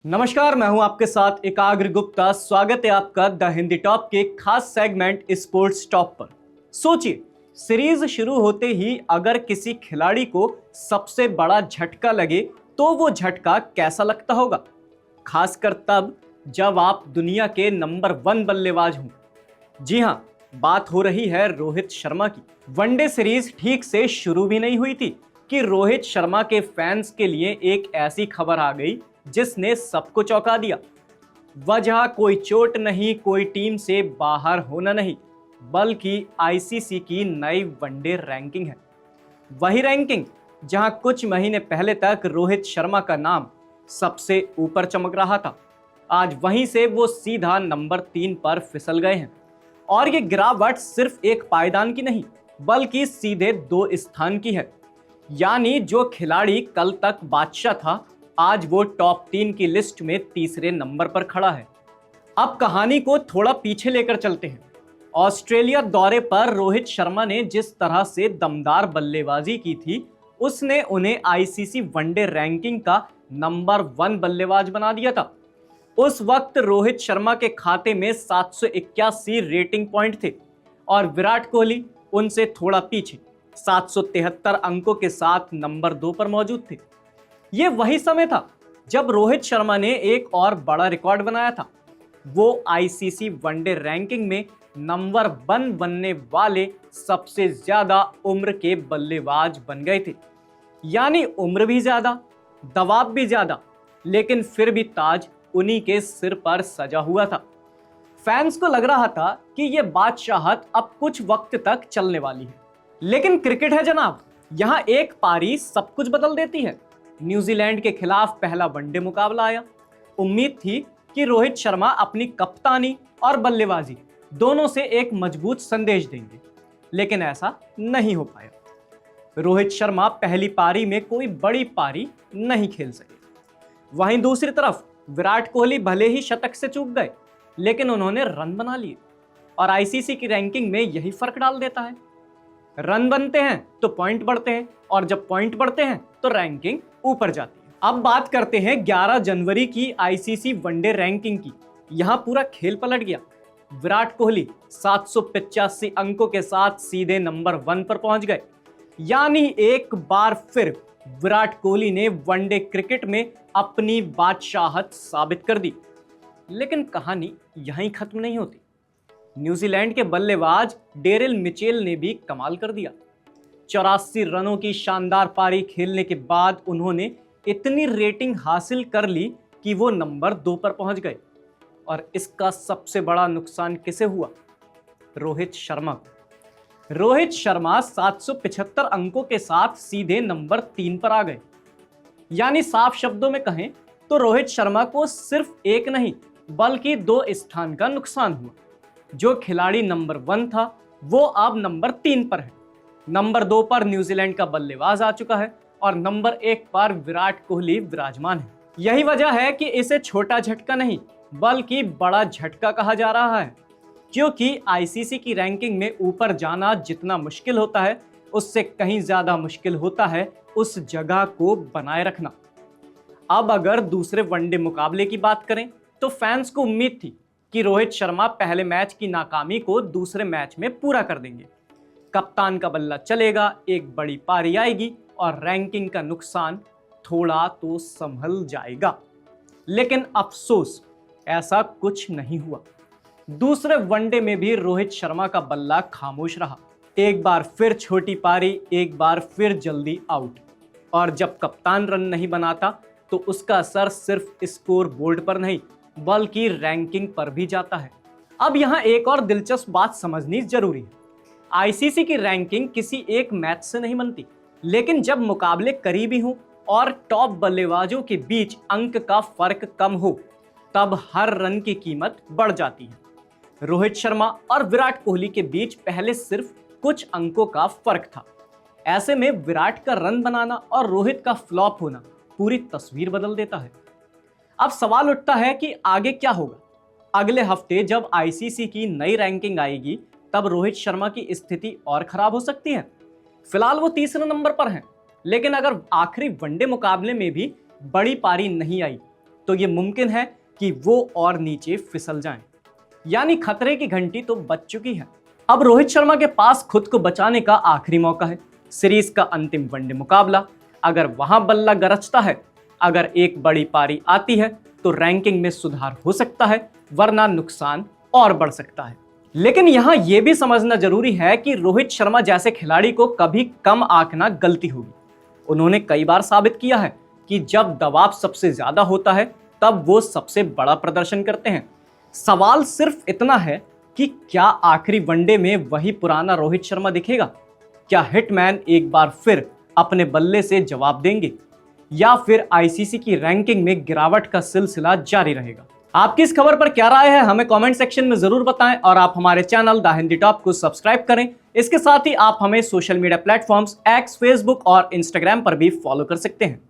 नमस्कार, मैं हूं आपके साथ एकाग्र गुप्ता। स्वागत है आपका द हिंदी टॉप के खास सेगमेंट स्पोर्ट्स टॉप पर। सोचिए, सीरीज शुरू होते ही अगर किसी खिलाड़ी को सबसे बड़ा झटका लगे तो वो झटका कैसा लगता होगा, खासकर तब जब आप दुनिया के नंबर 1 बल्लेबाज हों। जी हां, बात हो रही है रोहित शर्मा की। वनडे सीरीज ठीक से शुरू भी नहीं हुई थी कि रोहित शर्मा के फैंस के लिए एक ऐसी खबर आ गई जिसने सबको चौंका दिया। वजह कोई चोट नहीं, कोई टीम से बाहर होना नहीं, बल्कि आईसीसी की नई वनडे रैंकिंग है। वही रैंकिंग जहां कुछ महीने पहले तक रोहित शर्मा का नाम सबसे ऊपर चमक रहा था, आज वहीं से वो सीधा नंबर 3 पर फिसल गए हैं। और ये गिरावट सिर्फ एक पायदान की नहीं, बल्कि सीधे 2 स्थान की है। यानी जो खिलाड़ी कल तक बादशाह था, आज वो टॉप 3 की लिस्ट में तीसरे नंबर पर खड़ा है। अब कहानी को थोड़ा पीछे लेकर चलते हैं। ऑस्ट्रेलिया दौरे पर रोहित शर्मा ने जिस तरह से दमदार बल्लेबाजी की थी, उसने उन्हें आईसीसी वनडे रैंकिंग का नंबर 1 बल्लेबाज बना दिया था। उस वक्त रोहित शर्मा के खाते में 781 रेटिंग पॉइंट थे और विराट कोहली उनसे थोड़ा पीछे 773 अंकों के साथ नंबर 2 पर मौजूद थे। ये वही समय था जब रोहित शर्मा ने एक और बड़ा रिकॉर्ड बनाया था। वो आईसीसी वनडे रैंकिंग में नंबर 1 बनने वाले सबसे ज्यादा उम्र के बल्लेबाज बन गए थे। यानी उम्र भी ज्यादा, दबाव भी ज्यादा, लेकिन फिर भी ताज उन्हीं के सिर पर सजा हुआ था। फैंस को लग रहा था कि यह बादशाहत अब कुछ वक्त तक चलने वाली है। लेकिन क्रिकेट है जनाब, यहां एक पारी सब कुछ बदल देती है। न्यूजीलैंड के खिलाफ पहला वनडे मुकाबला आया। उम्मीद थी कि रोहित शर्मा अपनी कप्तानी और बल्लेबाजी दोनों से एक मजबूत संदेश देंगे, लेकिन ऐसा नहीं हो पाया। रोहित शर्मा पहली पारी में कोई बड़ी पारी नहीं खेल सके। वहीं दूसरी तरफ विराट कोहली भले ही शतक से चूक गए, लेकिन उन्होंने रन बना लिए और आईसीसी की रैंकिंग में यही फर्क डाल देता है। रन बनते हैं तो पॉइंट बढ़ते हैं, और जब पॉइंट बढ़ते हैं तो रैंकिंग ऊपर जाती है। अब बात करते हैं 11 जनवरी की आईसीसी वनडे रैंकिंग की। यहां पूरा खेल पलट गया। विराट कोहली 785 अंकों के साथ सीधे नंबर 1 पर पहुंच गए। यानी एक बार फिर विराट कोहली ने वनडे क्रिकेट में अपनी बादशाहत साबित कर दी। लेकिन कहानी यहीं खत्म नहीं होती। न्यूजीलैंड के बल्लेबाज डेरिल मिचेल ने भी कमाल कर दिया। 84 रनों की शानदार पारी खेलने के बाद उन्होंने इतनी रेटिंग हासिल कर ली कि वो नंबर 2 पर पहुंच गए। और इसका सबसे बड़ा नुकसान किसे हुआ? रोहित शर्मा को। रोहित शर्मा 775 अंकों के साथ सीधे नंबर 3 पर आ गए। यानी साफ शब्दों में कहें तो रोहित शर्मा को सिर्फ एक नहीं, बल्कि 2 स्थान का नुकसान हुआ। जो खिलाड़ी नंबर 1 था, वो अब नंबर 3 पर है। नंबर 2 पर न्यूजीलैंड का बल्लेबाज आ चुका है और नंबर 1 पर विराट कोहली विराजमान है। यही वजह है कि इसे छोटा झटका नहीं, बल्कि बड़ा झटका कहा जा रहा है, क्योंकि आईसीसी की रैंकिंग में ऊपर जाना जितना मुश्किल होता है, उससे कहीं ज्यादा मुश्किल होता है उस जगह को बनाए रखना। अब अगर दूसरे वनडे मुकाबले की बात करें तो फैंस को उम्मीद थी कि रोहित शर्मा पहले मैच की नाकामी को दूसरे मैच में पूरा कर देंगे। कप्तान का बल्ला चलेगा, एक बड़ी पारी आएगी और रैंकिंग का नुकसान थोड़ा तो संभल जाएगा। लेकिन अफसोस, ऐसा कुछ नहीं हुआ। दूसरे वनडे में भी रोहित शर्मा का बल्ला खामोश रहा। एक बार फिर छोटी पारी, एक बार फिर जल्दी आउट। और जब कप्तान रन नहीं बनाता तो उसका असर सिर्फ स्कोर बोर्ड पर नहीं, बल्कि रैंकिंग पर भी जाता है। अब यहां एक और दिलचस्प बात समझनी जरूरी है। आईसीसी की रैंकिंग किसी एक मैच से नहीं बनती, लेकिन जब मुकाबले करीबी हों और टॉप बल्लेबाजों के बीच अंक का फर्क कम हो, तब हर रन की कीमत बढ़ जाती है। रोहित शर्मा और विराट कोहली के बीच पहले सिर्फ कुछ अंकों का फर्क था। ऐसे में विराट का रन बनाना और रोहित का फ्लॉप होना पूरी तस्वीर बदल देता है। अब सवाल उठता है कि आगे क्या होगा। अगले हफ्ते जब आईसीसी की नई रैंकिंग आएगी, तब रोहित शर्मा की स्थिति और खराब हो सकती है। फिलहाल वो तीसरे नंबर पर हैं, लेकिन अगर आखिरी वनडे मुकाबले में भी बड़ी पारी नहीं आई तो ये मुमकिन है कि वो और नीचे फिसल जाएं। यानी खतरे की घंटी तो बज चुकी है। अब रोहित शर्मा के पास खुद को बचाने का आखिरी मौका है। सीरीज का अंतिम वनडे मुकाबला, अगर वहां बल्ला गरजता है, अगर एक बड़ी पारी आती है तो रैंकिंग में सुधार हो सकता है, वरना नुकसान और बढ़ सकता है। लेकिन यहां यह भी समझना जरूरी है कि रोहित शर्मा जैसे खिलाड़ी को कभी कम आंकना गलती होगी। उन्होंने कई बार साबित किया है कि जब दबाव सबसे ज्यादा होता है तब वो सबसे बड़ा प्रदर्शन करते हैं। सवाल सिर्फ इतना है कि क्या आखिरी वनडे में वही पुराना रोहित शर्मा दिखेगा? क्या हिटमैन एक बार फिर अपने बल्ले से जवाब देंगे, या फिर आईसीसी की रैंकिंग में गिरावट का सिलसिला जारी रहेगा? आपकी इस खबर पर क्या राय है, हमें कमेंट सेक्शन में जरूर बताएं और आप हमारे चैनल द हिंदी टॉप को सब्सक्राइब करें। इसके साथ ही आप हमें social media platforms x, Facebook और इंस्टाग्राम पर भी फॉलो कर सकते हैं।